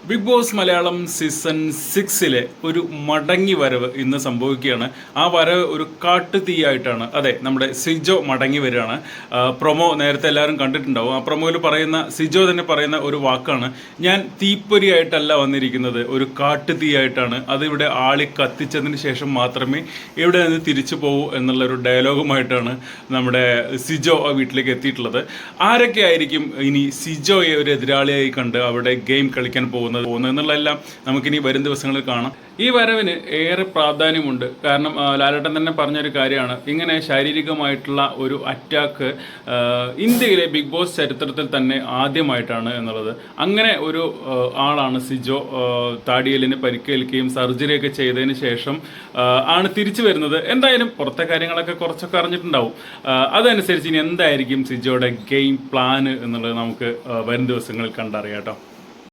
Big boss Malayalam season 6 ഒരു മടങ്ങി വരവ് ഇന്ന് സംഭവിക്കുകയാണ്. ആ വരവ് ഒരു കാട്ടുതീയായിട്ടാണ്. അതെ, നമ്മുടെ സിജോ മടങ്ങി വരികയാണ്. പ്രൊമോ നേരത്തെ എല്ലാവരും കണ്ടിട്ടുണ്ടാവും. ആ പ്രൊമോയിൽ പറയുന്ന സിജോ തന്നെ പറയുന്ന ഒരു വാക്കാണ്, ഞാൻ തീപ്പൊരിയായിട്ടല്ല വന്നിരിക്കുന്നത്, ഒരു കാട്ടുതീയായിട്ടാണ്. അതിവിടെ ആളി കത്തിച്ചതിന് ശേഷം മാത്രമേ ഇവിടെ നിന്ന് തിരിച്ചു പോകൂ എന്നുള്ള ഒരു ഡയലോഗുമായിട്ടാണ് നമ്മുടെ സിജോ ആ വീട്ടിലേക്ക് എത്തിയിട്ടുള്ളത്. ആരൊക്കെ ആയിരിക്കും ഇനി സിജോയെ ഒരു എതിരാളിയായി കണ്ട് അവിടെ ഗെയിം കളിക്കാൻ പോകുന്നത് എന്നുള്ളതെല്ലാം നമുക്കിനി വരും ദിവസങ്ങളിൽ കാണാം. ഈ വരവിന് ഏറെ പ്രാധാന്യമുണ്ട്. കാരണം ലാലേട്ടൻ തന്നെ പറഞ്ഞൊരു കാര്യമാണ്, ഇങ്ങനെ ശാരീരികമായിട്ടുള്ള ഒരു അറ്റാക്ക് ഇന്ത്യയിലെ ബിഗ് ബോസ് ചരിത്രത്തിൽ തന്നെ ആദ്യമായിട്ടാണ് എന്നുള്ളത്. അങ്ങനെ ഒരു ആളാണ് സിജോ. താടിയലിന് പരിക്കേൽക്കുകയും സർജറിയൊക്കെ ചെയ്തതിന് ശേഷം ആണ് തിരിച്ചു വരുന്നത്. എന്തായാലും പുറത്തെ കാര്യങ്ങളൊക്കെ കുറച്ചൊക്കെ അറിഞ്ഞിട്ടുണ്ടാവും. അതനുസരിച്ച് ഇനി എന്തായിരിക്കും സിജോയുടെ ഗെയിം പ്ലാന് എന്നുള്ളത് നമുക്ക് വരും ദിവസങ്ങളിൽ കണ്ടറിയാം കേട്ടോ.